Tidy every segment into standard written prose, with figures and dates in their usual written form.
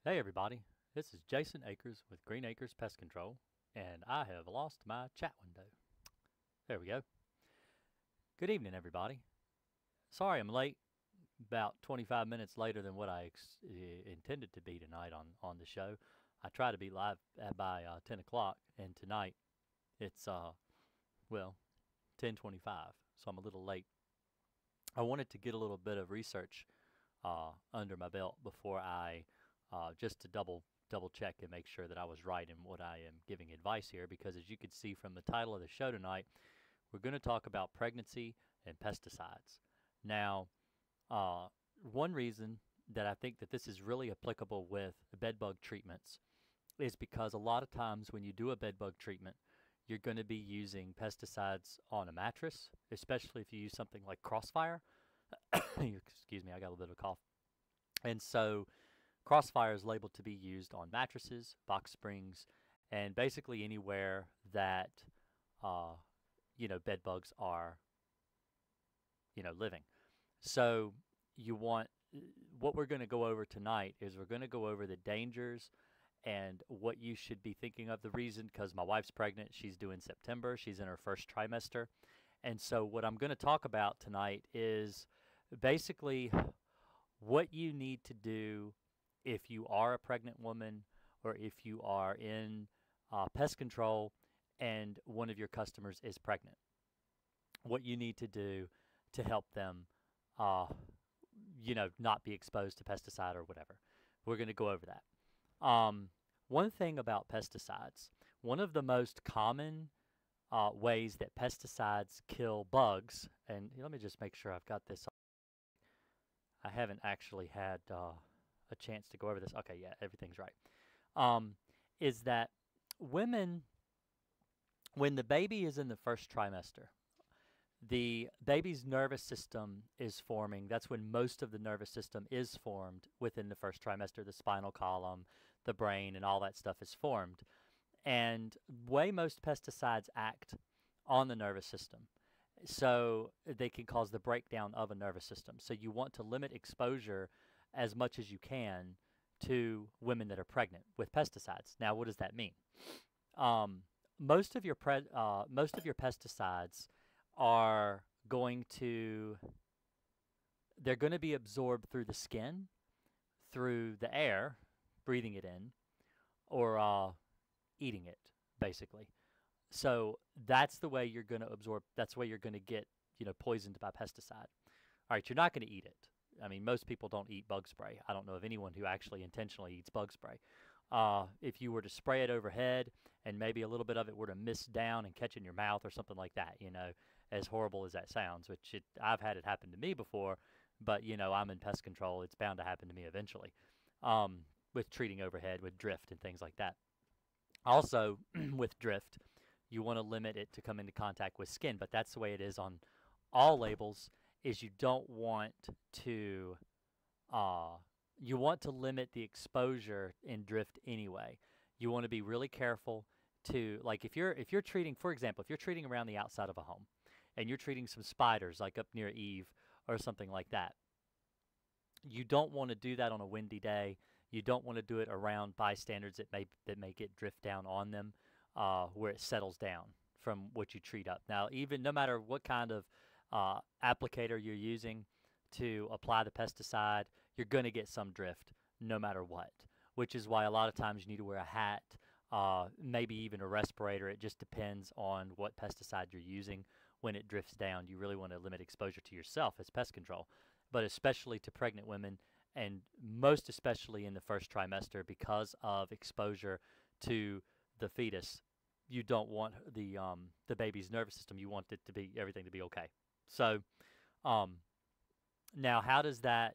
Hey everybody, this is Jason Akers with Green Acres Pest Control, and I have lost my chat window. There we go. Good evening, everybody. Sorry I'm late, about 25 minutes later than what I intended to be tonight on the show. I try to be live by 10 o'clock, and tonight it's, well, 10:25, so I'm a little late. I wanted to get a little bit of research under my belt before I just to double check and make sure that I was right in what I am giving advice here, because as you can see from the title of the show tonight, we're going to talk about pregnancy and pesticides. Now, one reason that I think that this is really applicable with bedbug treatments is because a lot of times when you do a bedbug treatment, you're going to be using pesticides on a mattress, especially if you use something like Crossfire. Excuse me, I got a little bit of a cough. And so Crossfire is labeled to be used on mattresses, box springs, and basically anywhere that bed bugs are living. So you want what we're going to go over tonight is we're going to go over the dangers and what you should be thinking of. The reason, because my wife's pregnant, she's due in September, she's in her first trimester, and so what I'm going to talk about tonight is basically what you need to do if you are a pregnant woman or if you are in pest control and one of your customers is pregnant. What you need to do to help them, not be exposed to pesticide or whatever. We're going to go over that. One thing about pesticides, one of the most common ways that pesticides kill bugs, and let me just make sure I've got this. I haven't actually had a chance to go over this. Okay, yeah, everything's right. Is that women, when the baby is in the first trimester, the baby's nervous system is forming. That's when most of the nervous system is formed within the first trimester. The spinal column, the brain, and all that stuff is formed. And the way most pesticides act on the nervous system, so they can cause the breakdown of a nervous system. So you want to limit exposure as much as you can to women that are pregnant with pesticides. Now, what does that mean? Most of your pesticides are they're going to be absorbed through the skin, through the air, breathing it in, or eating it, basically. So that's the way you're going to absorb. That's the way you're going to get, poisoned by pesticide. All right, you're not going to eat it. I mean, most people don't eat bug spray. I don't know of anyone who actually intentionally eats bug spray. If you were to spray it overhead and maybe a little bit of it were to miss down and catch in your mouth or something like that, as horrible as that sounds, which I've had it happen to me before, but, I'm in pest control. It's bound to happen to me eventually, with treating overhead, with drift and things like that. Also, with drift, you want to limit it to come into contact with skin, but that's the way it is on all labels, is you don't want to you want to limit the exposure in drift anyway. You want to be really careful to, like, if you're treating, for example, if you're treating around the outside of a home and you're treating some spiders like up near Eve or something like that, you don't want to do that on a windy day. You don't want to do it around bystanders that may get drift down on them, where it settles down from what you treat up. Now, even no matter what kind of applicator you're using to apply the pesticide, you're going to get some drift no matter what, which is why a lot of times you need to wear a hat, maybe even a respirator. It just depends on what pesticide you're using. When it drifts down, you really want to limit exposure to yourself as pest control, but especially to pregnant women, and most especially in the first trimester because of exposure to the fetus. You don't want the baby's nervous system. You want it to be everything to be okay. So now, how does that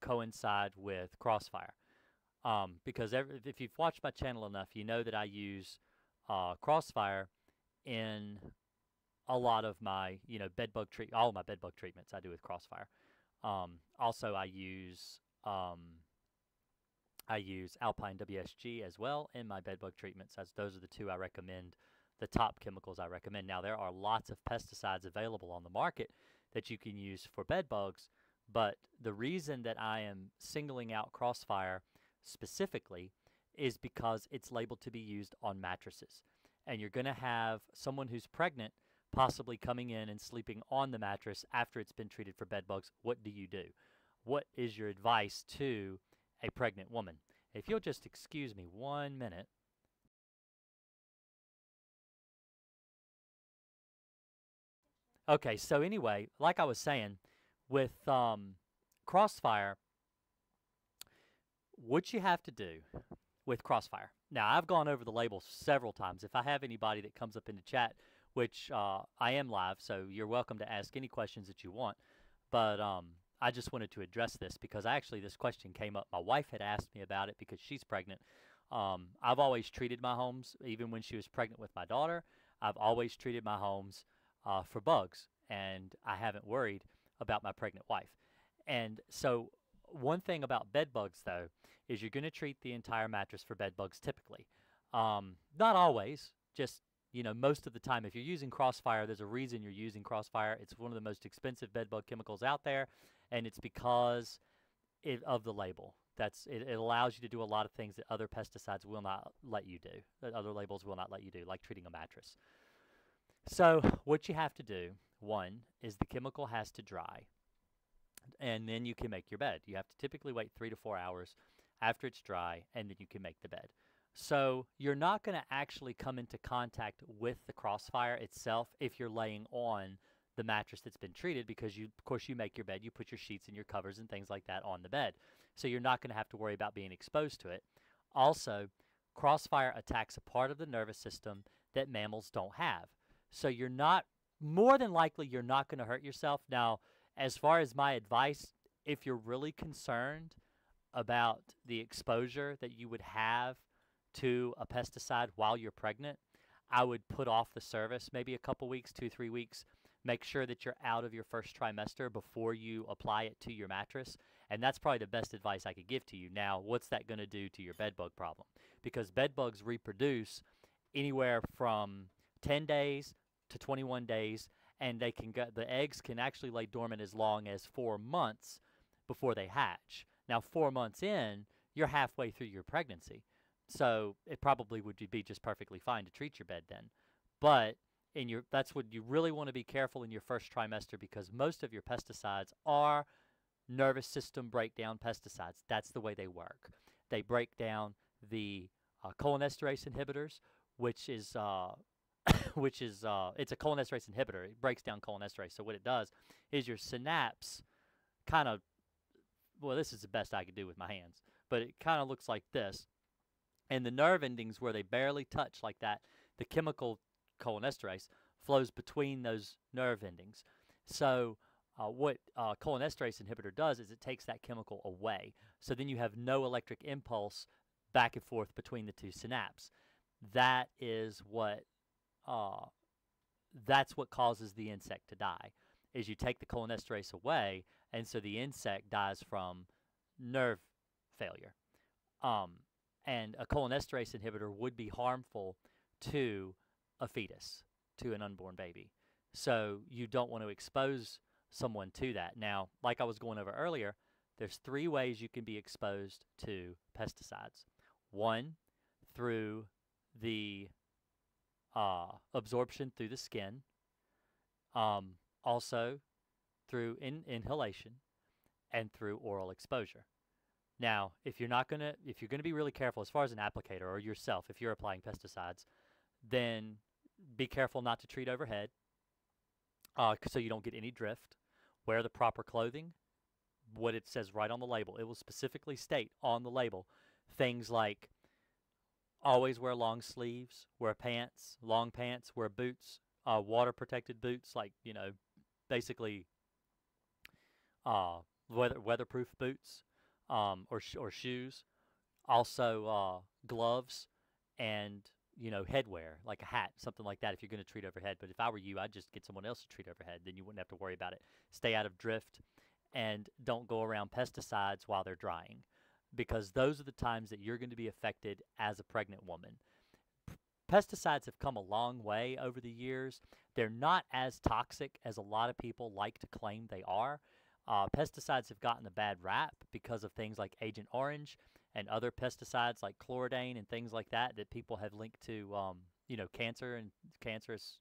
coincide with Crossfire? Because if you've watched my channel enough, you know that I use Crossfire in a lot of my all of my bedbug treatments I do with Crossfire. Also, I use Alpine WSG as well in my bedbug treatments, as those are the two I recommend, the top chemicals I recommend. Now, there are lots of pesticides available on the market that you can use for bed bugs, but the reason that I am singling out Crossfire specifically is because it's labeled to be used on mattresses. And you're going to have someone who's pregnant possibly coming in and sleeping on the mattress after it's been treated for bed bugs. What do you do? What is your advice to a pregnant woman? If you'll just excuse me 1 minute. Okay, so anyway, like I was saying, with Crossfire, what you have to do with Crossfire. Now, I've gone over the label several times. If I have anybody that comes up in the chat, which I am live, so you're welcome to ask any questions that you want. But I just wanted to address this because actually this question came up. My wife had asked me about it because she's pregnant. I've always treated my homes, even when she was pregnant with my daughter, I've always treated my homes for bugs, and I haven't worried about my pregnant wife. And so one thing about bed bugs, though, is you're going to treat the entire mattress for bed bugs typically. Not always, just most of the time. If you're using Crossfire, there's a reason you're using Crossfire. It's one of the most expensive bed bug chemicals out there, and it's because of the label. It allows you to do a lot of things that other pesticides will not let you do, that other labels will not let you do, like treating a mattress. So what you have to do, one, is the chemical has to dry, and then you can make your bed. You have to typically wait 3 to 4 hours after it's dry, and then you can make the bed. So you're not going to actually come into contact with the Crossfire itself if you're laying on the mattress that's been treated, because of course you make your bed, you put your sheets and your covers and things like that on the bed. So you're not going to have to worry about being exposed to it. Also, Crossfire attacks a part of the nervous system that mammals don't have. So more than likely, you're not going to hurt yourself. Now, as far as my advice, if you're really concerned about the exposure that you would have to a pesticide while you're pregnant, I would put off the service maybe a couple weeks, 2-3 weeks. Make sure that you're out of your first trimester before you apply it to your mattress. And that's probably the best advice I could give to you. Now, what's that going to do to your bed bug problem? Because bed bugs reproduce anywhere from 10 days to 21 days, and the eggs can actually lay dormant as long as 4 months before they hatch. Now, 4 months in, you're halfway through your pregnancy. So it probably would be just perfectly fine to treat your bed then. But that's what you really want to be careful in your first trimester, because most of your pesticides are nervous system breakdown pesticides. That's the way they work. They break down the cholinesterase inhibitors, which is it's a cholinesterase inhibitor. It breaks down cholinesterase. So what it does is your synapse kind of, well, this is the best I could do with my hands, but it kind of looks like this. And the nerve endings where they barely touch like that, the chemical cholinesterase flows between those nerve endings. So what cholinesterase inhibitor does is it takes that chemical away. So then you have no electric impulse back and forth between the two synapses. That is that's what causes the insect to die, is you take the cholinesterase away, and so the insect dies from nerve failure. And a cholinesterase inhibitor would be harmful to a fetus, to an unborn baby. So you don't want to expose someone to that. Now, like I was going over earlier, there's 3 ways you can be exposed to pesticides. One, through the absorption through the skin, also through inhalation, and through oral exposure. Now, if you're going to be really careful as far as an applicator, or yourself, if you're applying pesticides, then be careful not to treat overhead, so you don't get any drift. Wear the proper clothing, what it says right on the label. It will specifically state on the label things like always wear long sleeves, wear pants, long pants, wear boots, water protected boots, like, basically weatherproof boots, or shoes. Also gloves, and headwear, like a hat, something like that, if you're going to treat overhead. But if I were you, I'd just get someone else to treat overhead. Then you wouldn't have to worry about it. Stay out of drift, and don't go around pesticides while they're drying, because those are the times that you're going to be affected as a pregnant woman. Pesticides have come a long way over the years. They're not as toxic as a lot of people like to claim they are. Pesticides have gotten a bad rap because of things like Agent Orange and other pesticides like chloridane and things like that that people have linked to, cancer and cancerous,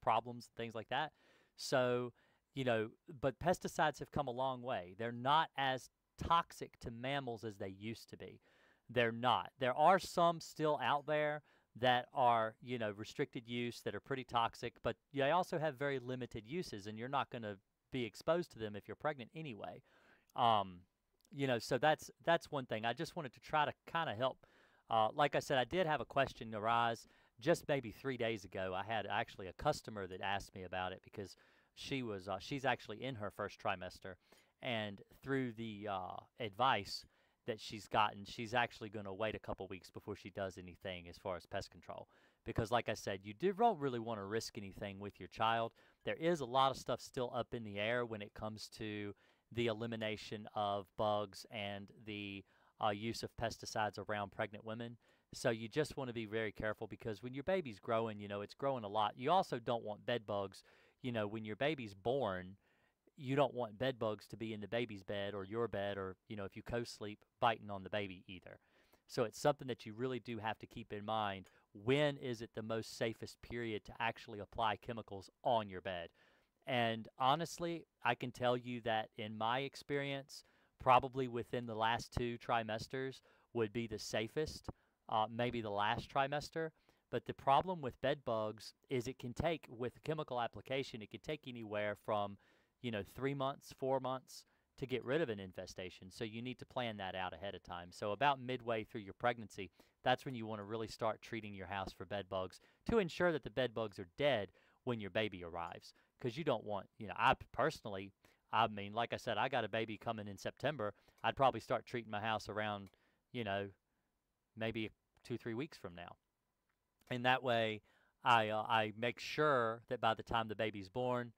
problems and things like that. So, but pesticides have come a long way. They're not as toxic to mammals as they used to be. They're not. There are some still out there that are, restricted use that are pretty toxic, but they also have very limited uses, and you're not going to be exposed to them if you're pregnant anyway. Um, so that's one thing. I just wanted to try to kind of help. Like I said, I did have a question arise just maybe 3 days ago. I had actually a customer that asked me about it because she's actually in her first trimester, and through the advice that she's gotten, she's actually going to wait a couple weeks before she does anything as far as pest control. Because, like I said, don't really want to risk anything with your child. There is a lot of stuff still up in the air when it comes to the elimination of bugs and the use of pesticides around pregnant women. So you just want to be very careful, because when your baby's growing, it's growing a lot. You also don't want bed bugs. When your baby's born, you don't want bed bugs to be in the baby's bed or your bed, or, if you co-sleep, biting on the baby either. So it's something that you really do have to keep in mind. When is it the most safest period to actually apply chemicals on your bed? And honestly, I can tell you that in my experience, probably within the last 2 trimesters would be the safest, maybe the last trimester. But the problem with bed bugs is it can take, with chemical application, it can take anywhere from 3 months, 4 months to get rid of an infestation. So you need to plan that out ahead of time. So about midway through your pregnancy, that's when you want to really start treating your house for bed bugs to ensure that the bed bugs are dead when your baby arrives. Because you don't want, I personally, like I said, I got a baby coming in September. I'd probably start treating my house around, maybe 2-3 weeks from now. And that way I make sure that by the time the baby's born,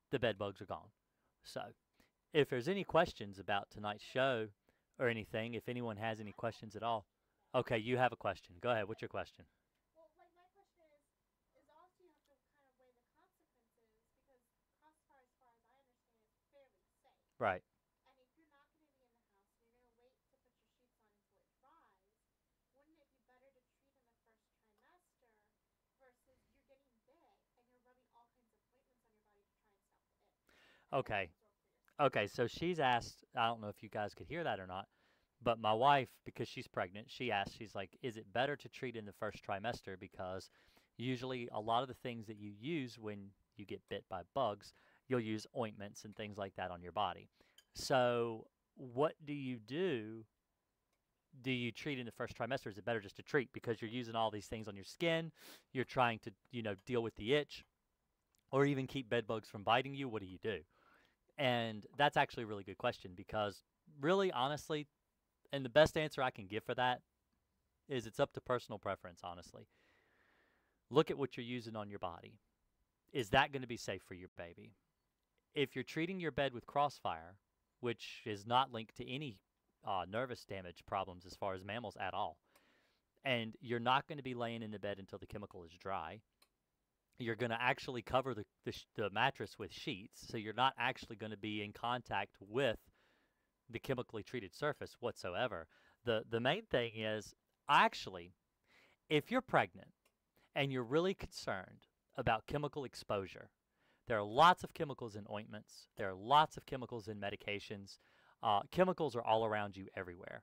the bed bugs are gone. So if there's any questions about tonight's show or anything, if anyone has any questions at all. Okay, you have a question. Go ahead. What's your question? Right. Okay. Okay, so she's asked, I don't know if you guys could hear that or not, but my wife, because she's pregnant, she asked, she's like, is it better to treat in the first trimester? Because usually a lot of the things that you use when you get bit by bugs, you'll use ointments and things like that on your body. So what do you do? Do you treat in the first trimester? Is it better just to treat because you're using all these things on your skin? You're trying to, deal with the itch or even keep bed bugs from biting you? What do you do? And that's actually a really good question, because really, honestly, and the best answer I can give for that is it's up to personal preference, honestly. Look at what you're using on your body. Is that going to be safe for your baby? If you're treating your bed with crossfire, which is not linked to any nervous damage problems as far as mammals at all, and you're not going to be laying in the bed until the chemical is dry, you're going to actually cover the mattress with sheets, so you're not actually going to be in contact with the chemically treated surface whatsoever. The main thing is, actually, if you're pregnant and you're really concerned about chemical exposure, there are lots of chemicals in ointments. There are lots of chemicals in medications. Chemicals are all around you everywhere.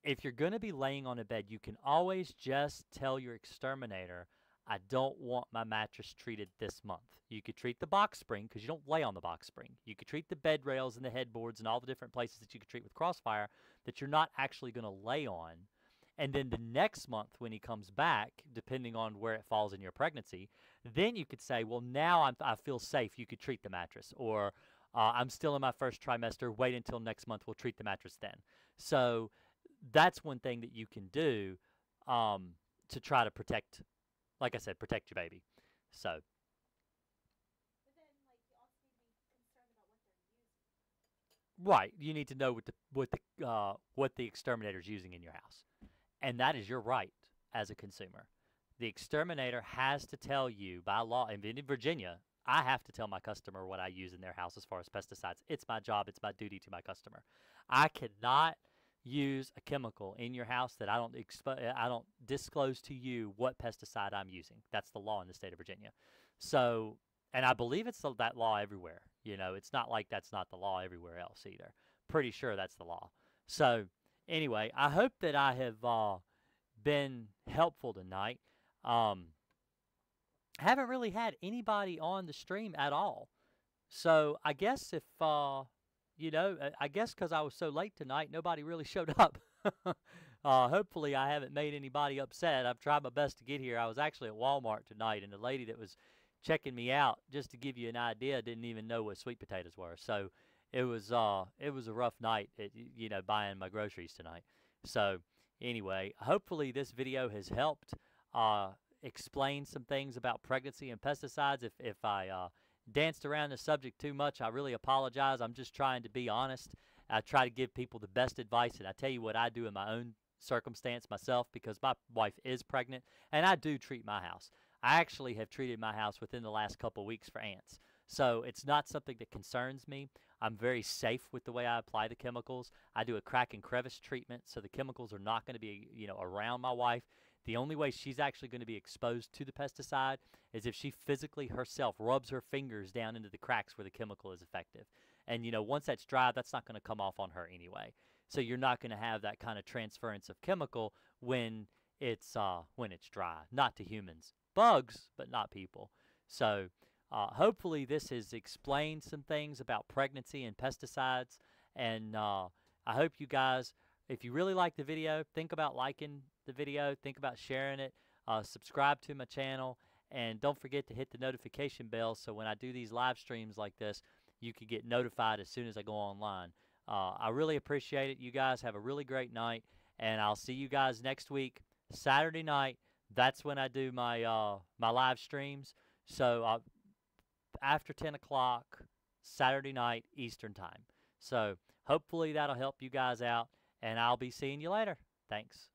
If you're going to be laying on a bed, you can always just tell your exterminator, I don't want my mattress treated this month. You could treat the box spring because you don't lay on the box spring. You could treat the bed rails and the headboards and all the different places that you could treat with crossfire that you're not actually going to lay on. And then the next month when he comes back, depending on where it falls in your pregnancy, then you could say, well, now I feel safe. You could treat the mattress. Or I'm still in my first trimester. Wait until next month. We'll treat the mattress then. So that's one thing that you can do to try to protect, like I said, protect your baby. So. Right, you need to know what the exterminator is using in your house, and that is your right as a consumer. The exterminator has to tell you by law, and in Virginia, I have to tell my customer what I use in their house as far as pesticides. It's my job. It's my duty to my customer. I cannot use a chemical in your house that I don't disclose to you what pesticide I'm using. That's the law in the state of Virginia. So, and I believe it's that law everywhere. You know, it's not like that's not the law everywhere else either. Pretty sure that's the law. So, anyway, I hope that I have been helpful tonight. Haven't really had anybody on the stream at all. So I guess if, you know, I guess because I was so late tonight, nobody really showed up. Hopefully I haven't made anybody upset. I've tried my best to get here. I was actually at Walmart tonight, and the lady that was checking me out, just to give you an idea, didn't even know what sweet potatoes were. So it was a rough night, you know, buying my groceries tonight. So anyway, hopefully this video has helped explain some things about pregnancy and pesticides. If I danced around the subject too much, I really apologize. I'm just trying to be honest. I try to give people the best advice, and I tell you what I do in my own circumstance myself, because my wife is pregnant, and I do treat my house. I actually have treated my house within the last couple weeks for ants. So it's not something that concerns me. I'm very safe with the way I apply the chemicals. I do a crack and crevice treatment, so the chemicals are not going to be, you know, around my wife. The only way she's actually going to be exposed to the pesticide is if she physically herself rubs her fingers down into the cracks where the chemical is effective. And, you know, once that's dry, that's not going to come off on her anyway. So you're not going to have that kind of transference of chemical when it's dry. Not to humans. Bugs, but not people. So hopefully this has explained some things about pregnancy and pesticides. And I hope you guys, if you really like the video, think about liking the video. Think about sharing it. Subscribe to my channel. And don't forget to hit the notification bell so when I do these live streams like this, you can get notified as soon as I go online. I really appreciate it. You guys have a really great night. And I'll see you guys next week, Saturday night. That's when I do my my live streams. So after 10 o'clock, Saturday night, Eastern time. So hopefully that'll help you guys out. And I'll be seeing you later. Thanks.